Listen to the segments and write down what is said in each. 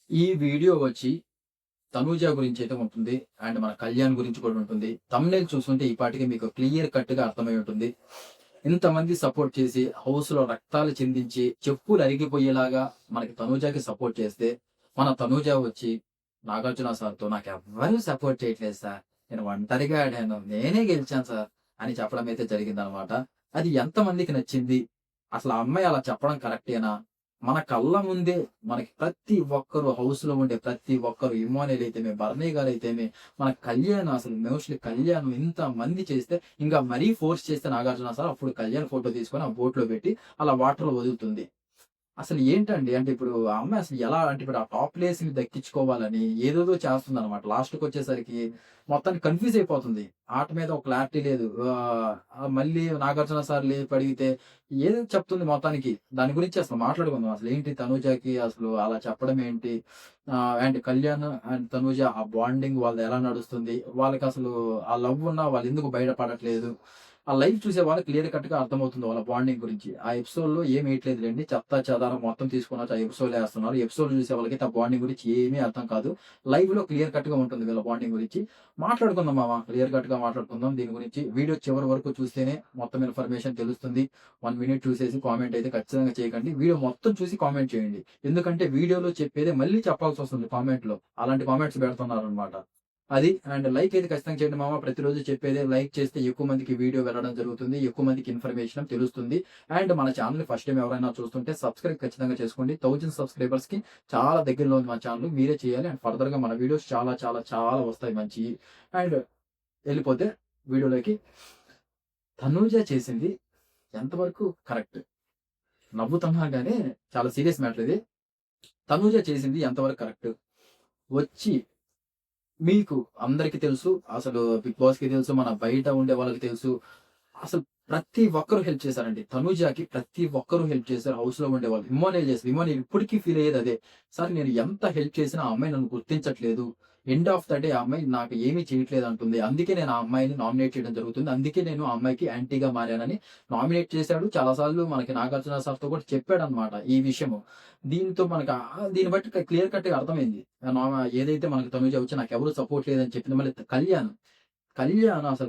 ఈ వీడియో వచ్చి తనూజ గురించి అయితే ఉంటుంది. అండ్ మన కళ్యాణ్ గురించి కూడా ఉంటుంది. థంబ్‌నెయిల్ చూస్తుంటే ఈ పాటికి మీకు క్లియర్ కట్‌గా అర్థమై ఉంటుంది. ఇంతమంది సపోర్ట్ చేసి హౌస్‌లో రక్తాలు చిందించి చెప్పులు అరిగిపోయేలాగా మనకి తనూజకి సపోర్ట్ చేస్తే, మన తనూజ వచ్చి నాగార్జున సార్‌తో నాకెవ్వరు సపోర్ట్ చేయట్లేదు సార్. నేను ఒంటరిగా ఆడాను. నేనే గెలిచాను సార్ అని చెప్పడం అయితే జరిగిందనమాట. అది ఎంతమందికి నచ్చింది? అసలు ఆ అమ్మాయి అలా చెప్పడం కరెక్టేనా? మన కళ్ళ ముందే మనకి ప్రతి ఒక్కరు హౌస్‌లో ఉండే ప్రతి ఒక్కరు ఇమ్మానుయేల్ అయితేమి, భరణి గారైతేమి, మన కళ్యాణ్ అసలు మోస్ట్‌లీ కళ్యాణ్ ఇంతమంది చేస్తే ఇంకా మరీ ఫోర్స్ చేస్తే నాగార్జున సార్ అప్పుడు కళ్యాణ్ ఫోటో తీసుకొని ఆ బోట్‌లో పెట్టి అలా వాటర్‌లో వదులుతుంది. అసలు ఏంటండి? అంటే ఇప్పుడు ఆ అమ్మాయి అసలు ఎలా అంటే ఇప్పుడు ఆ టాప్ ప్లేస్‌ని దక్కించుకోవాలని ఏదేదో చేస్తుందనమాట. లాస్ట్‌కొచ్చేసరికి మొత్తానికి కన్‌ఫ్యూజ్ అయిపోతుంది. ఆట మీద ఒక క్లారిటీ లేదు. మళ్ళీ నాగార్జున సార్ లేపి అడిగితే ఏదో చెప్తుంది మొత్తానికి. దాని గురించి అసలు మాట్లాడుకుందాం. అసలేంటి తనూజకి అసలు అలా చెప్పడం ఏంటి? అండ్ కళ్యాణ్ అండ్ తనూజ ఆ బాండింగ్ వాళ్ళది ఎలా నడుస్తుంది? వాళ్ళకసలు ఆ లవ్ ఉన్నా వాళ్ళెందుకు బయట పడట్లేదు? ఆ లైవ్ చూసే వాళ్ళకి క్లియర్ కట్‌గా అర్థమవుతుంది వాళ్ళ బాండింగ్ గురించి. ఆ ఎపిసోడ్‌లో ఏమి ఏయట్లేదులెండి. చెత్తా చెదారం మొత్తం తీసుకొనొచ్చి ఆ ఎపిసోడ్‌లో ఏస్తున్నారు. ఎపిసోడ్ చూసే వాళ్ళకైతే ఆ బాండింగ్ గురించి ఏమీ అర్థం కాదు. లైవ్‌లో క్లియర్ కట్‌గా ఉంటుంది వీళ్ళ బాండింగ్ గురించి. మాట్లాడుకుందాం మామ. క్లియర్ కట్‌గా మాట్లాడుకుందాం దీని గురించి. వీడియో చివరి వరకు చూస్తేనే మొత్తం ఇన్ఫర్మేషన్ తెలుస్తుంది. 1 మినిట్ చూసేసి కామెంట్ అయితే ఖచ్చితంగా చేయకండి. వీడియో మొత్తం చూసి కామెంట్ చేయండి. ఎందుకంటే వీడియోలో చెప్పేదే మళ్ళీ చెప్పాల్సొస్తుంది కామెంట్‌లో. అలాంటి కామెంట్స్ పెడుతున్నారనమాట. అది. అండ్ లైక్ అయితే ఖచ్చితంగా చేయండి మామ. ప్రతిరోజు చెప్పేదే లైక్ చేస్తే ఎక్కువ మందికి వీడియో వెళ్ళడం జరుగుతుంది. ఎక్కువ మందికి ఇన్ఫర్మేషన్ తెలుస్తుంది. అండ్ మన ఛానెల్‌ని ఫస్ట్ టైమ్ ఎవరైనా చూస్తుంటే సబ్స్క్రైబ్ ఖచ్చితంగా చేసుకోండి. 1000 సబ్స్క్రైబర్స్‌కి చాలా దగ్గరలో ఉంది మన ఛానెల్. మీరే చేయాలి. అండ్ ఫర్దర్‌గా మన వీడియోస్ చాలా చాలా చాలా వస్తాయి మంచియి. అండ్ ఎళ్ళిపోతే వీడియోలోకి. తనూజ చేసింది ఎంతవరకు కరెక్ట్? నవ్వుతున్నా గానీ చాలా సీరియస్ మ్యాటర్ ఇది. తనూజ చేసింది ఎంతవరకు కరెక్ట్? వచ్చి మీకు అందరికి తెలుసు. అసలు 'బిగ్ బాస్‌కి' తెలుసు. మన బయట ఉండే వాళ్ళకి తెలుసు. అసలు ప్రతి ఒక్కరు హెల్ప్ చేశారండి. తనూజకి ప్రతి ఒక్కరు హెల్ప్ చేశారు. హౌస్‌లో ఉండేవాళ్ళు. ఇమ్మోనే చేసింది. ఇమ్మోనే ఇప్పటికి ఫీల్ అయ్యేది అదే. సార్ నేను ఎంత హెల్ప్ చేసినా ఆ అమ్మాయి నన్ను గుర్తించట్లేదు. ఎండ్ ఆఫ్ ద డే ఆ అమ్మాయి నాకు ఏమి చేయట్లేదు అంటుంది. అందుకే నేను ఆ అమ్మాయిని నామినేట్ చేయడం జరుగుతుంది. అందుకే నేను ఆ అమ్మాయికి యాంటీగా మారానని నామినేట్ చేశాడు. చాలా సార్లు మనకి నాగార్జున సార్‌తో కూడా చెప్పాడన్నమాట ఈ విషయము. దీంతో మనకు దీన్ని బట్టి క్లియర్ కట్‌గా అర్థమైంది. ఏదైతే మనకు తనూజ వచ్చి నాకెవరు సపోర్ట్ లేదని చెప్పింది. మళ్ళీ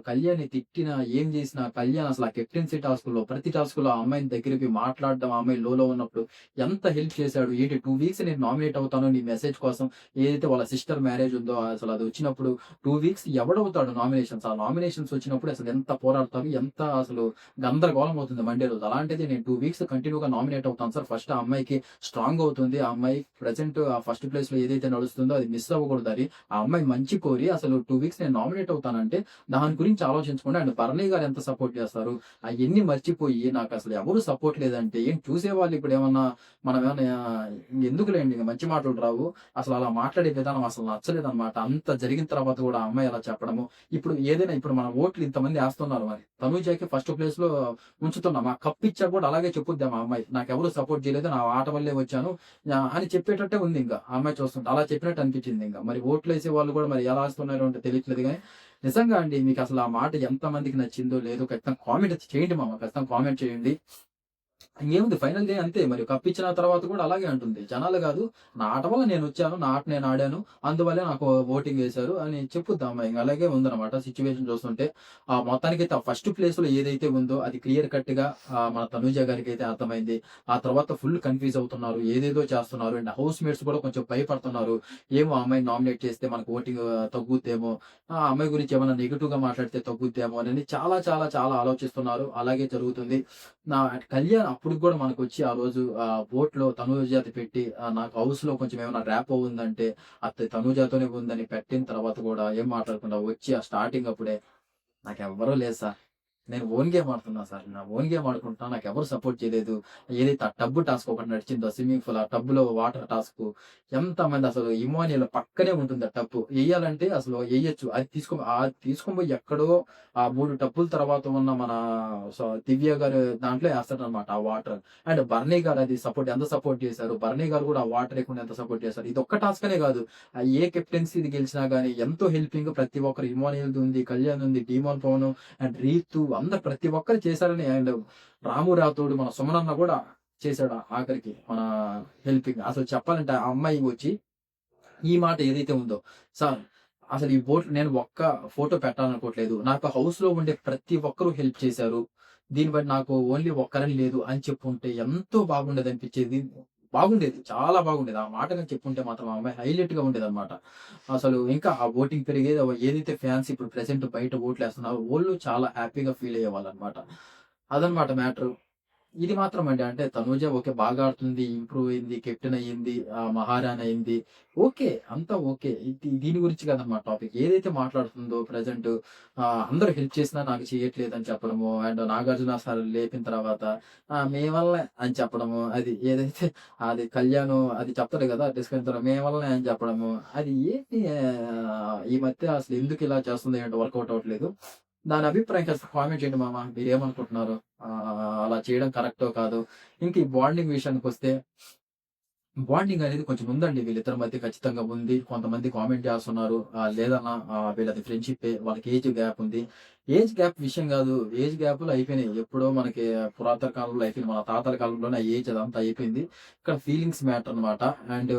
కళ్యాణ్‌ని తిట్టినా, ఏం జేసినా కళ్యాణ్ అసలు ఆ కెప్టెన్సీ టాస్క్‌లో ప్రతి టాస్క్‌లో ఆ అమ్మాయిని దగ్గరికి మాట్లాడడం, ఆ అమ్మాయి లోలో ఉన్నప్పుడు ఎంత హెల్ప్ చేశాడు. ఏంటి 2 వీక్స్ నేను నామినేట్ అవుతాను నీ మెసేజ్ కోసం. ఏదైతే వాళ్ళ సిస్టర్ మ్యారేజ్ ఉందో అసలు అది వచ్చినప్పుడు 2 వీక్స్ ఎవడవుతాడు నామినేషన్స్. ఆ నామినేషన్స్ వచ్చినప్పుడు అసలు ఎంత పోరాడతారు, ఎంత అసలు గందరగోళం అవుతుంది మండే రోజు. అలాంటిది నేను 2 వీక్స్ కంటిన్యూ‌గా నామినేట్ అవుతాను సార్. ఫస్ట్ ఆ అమ్మాయికి స్ట్రాంగ్ అవుతుంది. ఆ అమ్మాయి ప్రెజెంట్ ఆ ఫస్ట్ ప్లేస్‌లో ఏదైతే నడుస్తుందో అది మిస్ అవ్వకూడదని ఆ అమ్మాయి మంచి కోరి అసలు 2 వీక్స్ నేను నామినేట్ అవుతానంటే దాని గురించి ఆలోచించకుండా అండ్ భరణి గారు ఎంత సపోర్ట్ చేస్తారు. అయన్నీ మర్చిపోయి నాకసలు ఎవరు సపోర్ట్ లేదంటే ఏంటి చూసేవాళ్ళు ఇప్పుడేమన్నా మనమేమన్నా ఎందుకులేండి ఇంక మంచి మాటలు రావు. అసలు అలా మాట్లాడే విధానం అసలు నచ్చలేదనమాట. అంత జరిగిన తర్వాత కూడా ఆ అమ్మాయి అలా చెప్పడము. ఇప్పుడు మన ఓట్లు ఇంతమంది ఏస్తున్నారు మరి. తనూజకి ఫస్ట్ ప్లేస్‌లో ఉంచుతున్నాం. ఆ కప్ ఇచ్చాక కూడా అలాగే చెప్పుద్దాం ఆ అమ్మాయి. నాకెవరు సపోర్ట్ చేయలేదు. నా ఆట వల్లే వచ్చాను. అని చెప్పేటట్టే ఉంది ఆ అమ్మాయి చూస్తుంటే. అలా చెప్పినట్టు అనిపించిందింక. మరి ఓట్లేసే వాళ్ళు కూడా మరి ఎలా ఏస్తున్నారో అంటే తెలియట్లేదు గానీ నిజంగా అండి. మీకసలు ఆ మాట ఎంతమందికి నచ్చిందో లేదో ఖచ్చితంగా కామెంట్ అయితే చేయండి మామ. ఖచ్చితంగా కామెంట్ చేయండి. ఇంకేముంది ఫైనల్ డే అంతే మరి కప్పిచ్చిన తర్వాత కూడా అలాగే అంటుంది. జనాలు గాదు, నా ఆట వల్ల నేనొచ్చాను. నా ఆట నేను ఆడాను. అందువల్లే నాకు ఓటింగ్ వేశారు అని చెప్పుద్ది ఆ అమ్మాయి. ఇంగ అలాగే ఉందన్నమాట సిట్యుయేషన్ చూస్తుంటే. మొత్తానికైతే ఆ ఫస్ట్ ప్లేస్‌లో ఏదైతే ఉందో అది క్లియర్ కట్‌గా మన తనూజ గారికైతే అర్థమైంది. ఆ తర్వాత ఫుల్ కన్‌ఫ్యూజ్ అవుతున్నారు. ఏదేదో చేస్తున్నారు. అండ్ హౌస్ మేట్స్ కూడా కొంచెం భయపడుతున్నారు. ఏమో ఆ అమ్మాయిని నామినేట్ చేస్తే మనకు ఓటింగ్ తగ్గుద్దేమో, ఆ అమ్మాయి గురించి ఏమన్నా నెగెటివ్‌గా మాట్లాడితే తగ్గుద్దేమో అని చాలా చాలా చాలా ఆలోచిస్తున్నారు. అలాగే జరుగుతుంది. నా కళ్యాణ్ అప్పటికి గూడా మనకొచ్చి ఆ రోజు బోట్‌లో తనూజాది పెట్టి నాకు హౌస్‌లో కొంచెం ఏమైనా ర్యాపో ఉందంటే అది తనూజాతోనే ఉందని పెట్టిన తర్వాత గూడా ఏం మాట్లాడకుండా వచ్చి ఆ స్టార్టింగ్ అప్పుడే నాకెవ్వరు లేదు సార్. నేను ఓన్ గేమ్ ఆడుతున్నా సార్. నా ఓన్ గేమ్ ఆడుకుంటున్నా. నాకెవరు సపోర్ట్ చేయలేదు. ఏదైతే ఆ టబ్ టాస్క్ ఒకటి నడిచిందో స్విమ్మింగ్ పూల్ ఆ టబ్‌లో వాటర్ టాస్కు ఎంతమంది అసలు ఇమాన్యుయల్ పక్కనే ఉంటుంది ఆ టబ్బు. ఎయ్యాలంటే అసలు ఎయ్యొచ్చు. అది తీసుకొని పోయి ఎక్కడో ఆ 3 టబ్బుల తర్వాత ఉన్న మన దివ్య గారు దాంట్లో ఏస్తాడనమాట ఆ వాటర్. అండ్ బర్నీ గారు అది ఎంత సపోర్ట్ చేశారు. బర్నీ గారు కూడా ఆ వాటర్ ఎయకుండా ఎంత సపోర్ట్ చేశారు. ఇదొక్క టాస్క్ అనే గాదు. ఏ కెప్టెన్సీది గెలిచినా గాని ఎంతో హెల్పింగ్ ప్రతి ఒక్కరు ఇమాన్యుయల్‌ది ఉంది, కళ్యాణ్ ఉంది, డీమాన్ పవన్ అండ్ రీతు అందరు ప్రతి ఒక్కరు చేశారని అండ్ రాము రాథోడ్ మన సుమనన్న గూడా చేశాడు ఆఖరికి మన హెల్పింగ్. అసలు చెప్పాలంటే ఆ అమ్మాయి వచ్చి ఈ మాట ఏదైతే ఉందో, సార్ అసలు ఈ బోట్ నేను ఒక్క ఫోటో పెట్టాలనుకోవట్లేదు. నాకు హౌస్‌లో ఉండే ప్రతి ఒక్కరు హెల్ప్ చేశారు. దీన్ని బట్టి నాకు ఓన్లీ ఒక్కరని లేదు అని చెప్పుంటే ఎంతో బాగుండేదనిపించేది. బాగుండేది. చాలా బాగుండేది. ఆ మాట గాని చెప్పుంటే మాత్రం ఆ అమ్మాయి హైలైట్‌గా ఉండేదన్నమాట. అసలు ఇంకా ఆ ఓటింగ్ పెరిగేది. ఏదైతే ఫ్యాన్స్ ఇప్పుడు ప్రెజెంట్ బయట ఓట్లేస్తున్నారో వోళ్ళు చాలా హ్యాపీగా ఫీల్ అయ్యేవాళ్ళన్నమాట. అదన్నమాట మ్యాటరు. ఇది మాత్రమండి. అంటే తనూజ ఓకే. బాగా ఆడుతుంది. ఇంప్రూవ్ అయింది. కెప్టెన్ అయ్యింది. మహారాణి అయింది. ఓకే. అంతా ఓకే. దీని గురించి కాదనమాట టాపిక్. ఏదైతే మాట్లాడుతుందో ప్రెజెంట్ అందరూ హెల్ప్ చేసినా నాకు చేయట్లేదని చెప్పడము. అండ్ నాగార్జున సార్ లేపిన తర్వాత మీ వల్లే అని చెప్పడము. అది ఏదైతే అది కళ్యాణ్ అది చెప్తాడు కదా! డిస్కషన్ తర్వాత మీ వల్లనే అని చెప్పడము. అది ఏంటి ఈ మధ్య అసలు ఎందుకు ఇలా చేస్తుంది ఏంటో వర్కౌట్ అవ్వట్లేదు. దాని అభిప్రాయం కాస్త కామెంట్ చేయండి మామ. మీరేమనుకుంటున్నారు? అలా చేయడం కరెక్టో కాదో. ఇంక ఈ బాండింగ్ విషయానికొస్తే బాండింగ్ అనేది కొంచెం ఉందండి. వీళ్ళిద్దరి మధ్య ఖచ్చితంగా ఉంది. కొంతమంది కామెంట్ చేస్తున్నారు. లేదన్నా వీళ్ళది ఫ్రెండ్‌షిప్పే. వాళ్ళకి ఏజ్ గ్యాప్ ఉంది. ఏజ్ గ్యాప్ విషయం గాదు. ఏజ్ గ్యాప్‌లు అయిపోయినాయి. ఎప్పుడో మనకి పురాతన కాలంలో అయిపోయింది. మన తాతల కాలంలోనే ఆ ఏజ్ అదంతా అయిపోయింది. ఇక్కడ ఫీలింగ్స్ మ్యాటర్ అన్నమాట. అండ్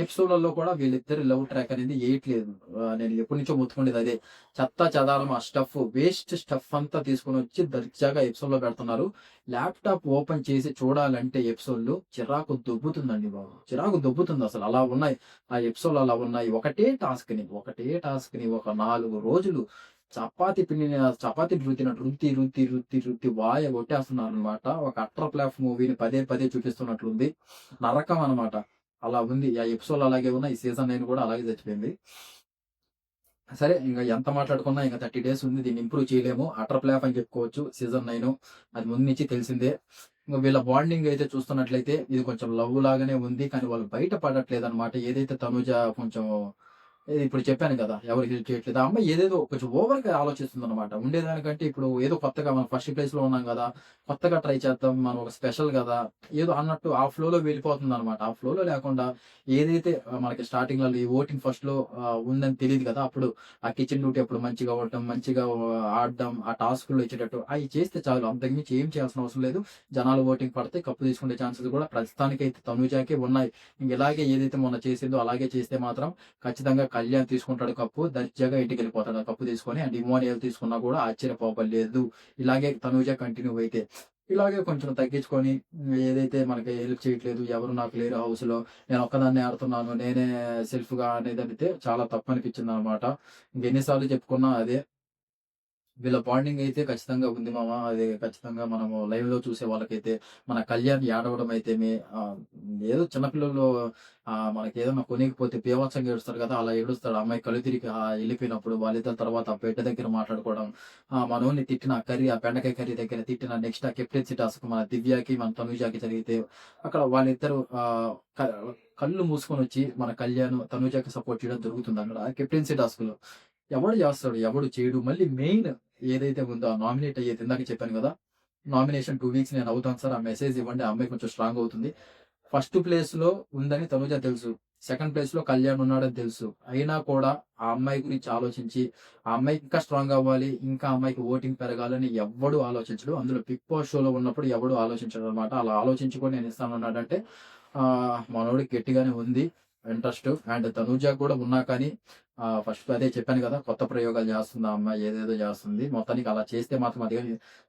ఎపిసోడ్‌లలో కూడా వీళ్ళిద్దరి లవ్ ట్రాక్ అనేది ఏయట్లేదు. నేను ఎప్పటినుంచో మొత్తుకునేది అదే. చెత్తా చెదారం ఆ స్టఫ్ వేస్ట్ స్టఫ్ అంతా తీసుకొనొచ్చి దర్జాగా ఎపిసోడ్‌లో పెడుతున్నారు. ల్యాప్‌టాప్ ఓపెన్ చేసి చూడాలంటే ఎపిసోడ్‌లు చిరాకు దొబ్బుతుందండి బాబు. చిరాకు దొబ్బుతుందసలు. అలా ఉన్నాయి. ఆ ఎపిసోడ్‌లు అలా ఉన్నాయి. ఒకటే టాస్క్‌ని ఒక 4 రోజులు చపాతీని రుద్దినట్టు రుద్ది వాయ కొట్టేస్తున్నారనమాట. ఒక అట్టర్ ఫ్లాప్ మూవీని పదే పదే చూపిస్తున్నట్లుంది. నరకం అనమాట. అలా ఉంది. ఆ ఎపిసోడ్‌లు అలాగే ఉన్నాయి. ఈ సీజన్ 9 కూడా అలాగే చచ్చిపోయింది. సరే ఇంగ ఎంత మాట్లాడుకున్నా ఇంక 30 డేస్ ఉంది. దీన్ని ఇంప్రూవ్ చేయలేము. అటర్ ఫ్లాప్ అని చెప్పుకోవచ్చు. సీజన్ 9 అది ముందు నుంచి తెలిసిందే. ఇంక వీళ్ళ బాండింగ్ అయితే చూస్తున్నట్లయితే ఇది కొంచెం లవ్ లాగానే ఉంది. కానీ వాళ్ళు బయట పడట్లేదన్నమాట. ఏదైతే తనుజ కొంచెం ఇప్పుడు చెప్పాను కదా! ఎవరు హెల్ప్ చేయట్లేదు. ఆ అమ్మాయి ఏదేదో కొంచెం ఓవర్‌గా ఆలోచిస్తుందన్నమాట. ఉండేదానికంటే ఇప్పుడు ఏదో కొత్తగా మనం ఫస్ట్ ప్లేస్‌లో ఉన్నాం గదా! కొత్తగా ట్రై చేద్దాం. మనం ఒక స్పెషల్ గదా! ఏదో అన్నట్టు ఆ ఫ్లోలో వెళ్ళిపోతుందన్నమాట. ఆ ఫ్లోలో లేకుండా ఏదైతే మనకి స్టార్టింగ్‌లో ఈ ఓటింగ్ ఫస్ట్‌లో ఉందని తెలీదు కదా! అప్పుడు ఆ కిచెన్ డ్యూటీ అప్పుడు మంచిగా అవ్వటం, మంచిగా ఆడడం, ఆ టాస్క్‌లో ఇచ్చేటట్టు అయి చేస్తే చాలు. అంతకుమించి ఏం చేయాల్సిన అవసరం లేదు. జనాలు ఓటింగ్ పడితే కప్పు తీసుకునే ఛాన్సెస్ కూడా ప్రస్తుతానికైతే తనూజాకే ఉన్నాయి. ఇంక ఇలాగే ఏదైతే మొన్న చేసిందో అలాగే చేస్తే మాత్రం ఖచ్చితంగా కళ్యాణ్ తీసుకుంటాడు కప్పు. దర్జాగా ఇంటికెళ్ళిపోతాడు ఆ కప్పు తీసుకొని. అండ్ ఇమ్మోనియల్ తీసుకున్నా కూడా ఆశ్చర్యపోపలేదు. ఇలాగే తనూజ కంటిన్యూ అయితే. ఇలాగే కొంచెం తగ్గించుకొని ఏదైతే మనకి హెల్ప్ చేయట్లేదు. ఎవరు నాకు లేరు హౌస్‌లో. నేను ఒక్కదాన్నే ఆడుతున్నాను. నేనే సెల్ఫ్‌గా అనేదైతే చాలా తప్పనిపించిందనమాట. ఇంకెన్ని సార్లు చెప్పుకున్నా అదే. వీళ్ళ బాండింగ్ అయితే ఖచ్చితంగా ఉంది మామ. అది ఖచ్చితంగా మనము లైవ్‌లో చూసే వాళ్ళకైతే మన కళ్యాణ్ ఏడవడం అయితేమి ఏదో చిన్న పిల్లలు మనకేదన్నా కొనియకపోతే బీభత్సంగా ఏడుస్తారు కదా! అలా ఏడుస్తాడు. ఆ అమ్మాయి కళ్ళు తిరిగి ఎళ్ళిపోయినప్పుడు వాళ్ళిద్దరి తర్వాత ఆ బెడ్ దగ్గర మాట్లాడుకోవడం. మనోడిని తిట్టిన ఆ కర్రీ, ఆ బెండకాయ కర్రీ దగ్గర తిట్టిన నెక్స్ట్ ఆ కెప్టెన్సీ టాస్క్ మన దివ్యకి, మన తనుజాకి జరిగితే అక్కడ వాళ్ళిద్దరూ కళ్ళు మూసుకొనొచ్చి మన కళ్యాణ్, తనుజాకి సపోర్ట్ చేయడం జరుగుతుందక్కడ. ఆ కెప్టెన్సీ టాస్క్‌లో. ఎవడు చేస్తాడు? ఎవడు చేయడు. మళ్ళీ మెయిన్ ఏదైతే ఉందో ఆ నామినేట్ అయ్యేది ఇందాక చెప్పాను గదా! నామినేషన్ 2 వీక్స్ నేను అవుతాను సార్. ఆ మెసేజ్ ఇవ్వండి. ఆ అమ్మాయి కొంచెం స్ట్రాంగ్ అవుతుంది. ఫస్ట్ ప్లేస్‌లో ఉందని తనుజ తెలుసు. సెకండ్ ప్లేస్‌లో కళ్యాణ్ ఉన్నాడని తెలుసు. అయినా కూడా ఆ అమ్మాయి గురించి ఆలోచించి, ఆ అమ్మాయి ఇంకా స్ట్రాంగ్ అవ్వాలి. ఇంకా ఆ అమ్మాయికి ఓటింగ్ పెరగాలని ఎవ్వడు ఆలోచించడు. అందులో బిగ్ బాస్ షోలో ఉన్నప్పుడు ఎవడు ఆలోచించడనమాట. అలా ఆలోచించి కూడా నేను ఇస్తానన్నాడంటే మనోడికి గట్టిగానే ఉంది ఇంట్రెస్ట్. అండ్ తనూజ కూడా ఉన్నా కానీ ఫస్ట్ అదే చెప్పాను గదా! కొత్త ప్రయోగాలు చేస్తుంది ఆ అమ్మాయి. ఏదేదో చేస్తుంది. మొత్తానికి అలా చేస్తే మాత్రం అది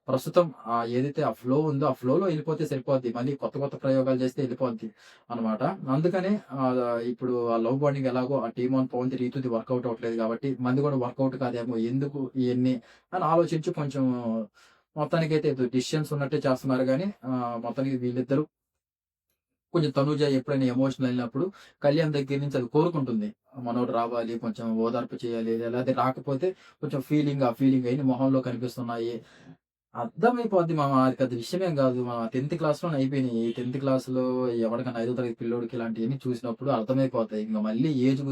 ప్రస్తుతం ఏదైతే ఆ ఫ్లో ఉందో ఆ ఫ్లోలో ఎళ్ళిపోతే సరిపోద్ది. మళ్ళీ కొత్త కొత్త ప్రయోగాలు చేస్తే ఎళ్ళిపోద్ది అనమాట. అందుకనే ఇప్పుడు ఆ లవ్ బాండింగ్ ఎలాగో ఆ టీమ్ వన్ పవన్‌ది, రీతుది వర్కౌట్ అవ్వట్లేదు కాబట్టి మనది కూడా వర్కౌట్ కాదేమో ఎందుకు ఇయన్నీ అని ఆలోచించి కొంచెం మొత్తానికైతే డెసిషన్స్ ఉన్నట్టే చేస్తున్నారు గానీ మొత్తానికి వీళ్ళిద్దరూ కొంచెం తనూజ ఎప్పుడైనా ఎమోషనల్ అయినప్పుడు కళ్యాణ్ దగ్గర నుంచి అది కోరుకుంటుంది. మనోడు రావాలి, కొంచెం ఓదార్పు చేయాలి. లేకపోతే రాకపోతే కొంచెం ఆ ఫీలింగ్ అయన్నీ మొహంలో కనిపిస్తున్నాయి. అర్థమైపోద్ది మామ. అది పెద్ద విషయమేం గాదు. మా 10థ్ క్లాస్‌లోనే అయిపోయినియి. 10థ్ క్లాస్‌లో ఎవడికన్నా 5వ తరగతి పిల్లోడికి ఇలాంటియన్నీ చూసినప్పుడు అర్థమైపోతాయి. ఇంక మళ్ళీ ఏజ్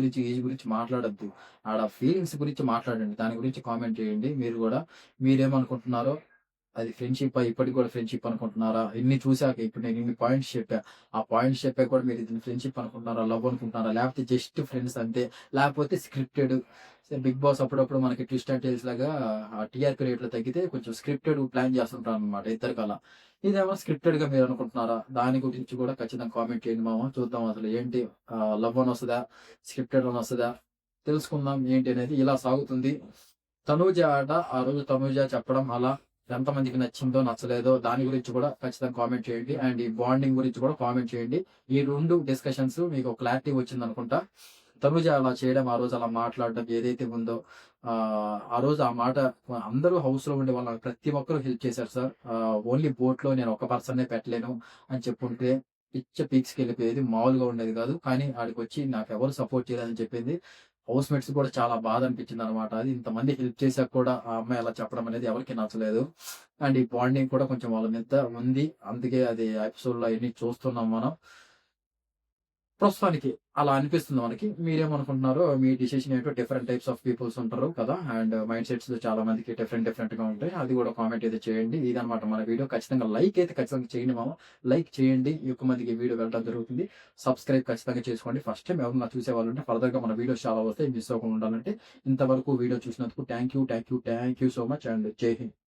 గురించి మాట్లాడొద్దు. ఆడ ఫీలింగ్స్ గురించి మాట్లాడండి. దాని గురించి కామెంట్ చేయండి మీరు గూడా. మీరేమనుకుంటున్నారో అది ఫ్రెండ్‌షిప్పా? ఇప్పటికి కూడా ఫ్రెండ్‌షిప్ అనుకుంటున్నారా? ఇన్ని చూసాక ఇప్పుడు నేను ఇన్ని పాయింట్స్ చెప్పా. ఆ పాయింట్స్ చెప్పాక కూడా మీరు ఇది ఫ్రెండ్‌షిప్ అనుకుంటున్నారా? లవ్ అనుకుంటున్నారా? లేకపోతే జస్ట్ ఫ్రెండ్స్ అంతే. లేకపోతే స్క్రిప్టెడ్. 'బిగ్ బాస్' అప్పుడప్పుడు మనకి ట్విస్ట్ అండ్ టేల్స్ లాగా టీఆర్‌పీ రేట్లు తగ్గితే కొంచెం స్క్రిప్టెడ్ ప్లాన్ చేస్తుంటారనమాట ఇద్దరికలా. ఇదేమో స్క్రిప్టెడ్‌గా మీరు అనుకుంటున్నారా? దాని గురించి కూడా ఖచ్చితంగా కామెంట్ చేయండి మామ. చూద్దాం అసలు ఏంటి లవ్ అని వస్తదా? స్క్రిప్టెడ్ అని వస్తదా? తెలుసుకుందాం ఏంటి అనేది. ఇలా సాగుతుంది. తనూజ ఆట ఆ రోజు తనూజ చెప్పడం అలా ఎంతమందికి నచ్చిందో, నచ్చలేదో దాని గురించి కూడా ఖచ్చితంగా కామెంట్ చేయండి. అండ్ ఈ బాండింగ్ గురించి కూడా కామెంట్ చేయండి. ఈ 2 డిస్కషన్స్ మీకు క్లారిటీ వచ్చిందనుకుంటా. తనూజ అలా చేయడం, ఆ రోజు అలా మాట్లాడడం ఏదైతే ఉందో ఆ రోజు ఆ మాట అందరూ హౌస్‌లో ఉండే వాళ్ళ ప్రతి ఒక్కరు హెల్ప్ చేశారు సార్. ఓన్లీ బోట్‌లో నేను ఒక పర్సన్‌నే పెట్టలేను అని చెప్పుంటే పిచ్చ పీక్స్‌కెళ్ళిపోయేది. మామూలుగా ఉండేది కాదు. కానీ ఆడికొచ్చి నాకెవరు సపోర్ట్ చేయలేదని చెప్పింది. హౌస్‌మేట్స్ కూడా చాలా బాధ అనిపించిందనమాట. అది ఇంతమంది హెల్ప్ చేశాక కూడా ఆ అమ్మాయి అలా చెప్పడం అనేది ఎవరికీ నచ్చలేదు. అండ్ ఈ బాండింగ్ కూడా కొంచెం వాళ్ళ మీద ఉంది. అందుకే అది ఎపిసోడ్‌లో అయన్నీ చూస్తున్నాం మనం. ప్రస్తుతానికి అలా అనిపిస్తుంది మనకి. మీరేమనుకుంటున్నారో మీ డిసిషన్ ఏంటో డిఫరెంట్ టైప్స్ ఆఫ్ పీపుల్స్ ఉంటారు కదా! అండ్ మైండ్ సెట్స్ చాలా మందికి డిఫరెంట్‌గా ఉంటాయి. అది కూడా కామెంట్ అయితే చేయండి. ఇదనమాట మన వీడియో. ఖచ్చితంగా లైక్ అయితే ఖచ్చితంగా చేయండి మామ. లైక్ చేయండి. ఎక్కువ మందికి ఈ వీడియో వెళ్ళడం జరుగుతుంది. సబ్స్క్రైబ్ ఖచ్చితంగా చేసుకోండి. ఫస్ట్ టైమ్ ఎవరైనా చూసేవాళ్ళుంటే ఫర్దర్‌గా మన వీడియోస్ చాలా వస్తాయి. మిస్ అవ్వకుండా ఉండాలంటే ఇంతవరకు వీడియో చూసినందుకు thank you so much and జై హింద్.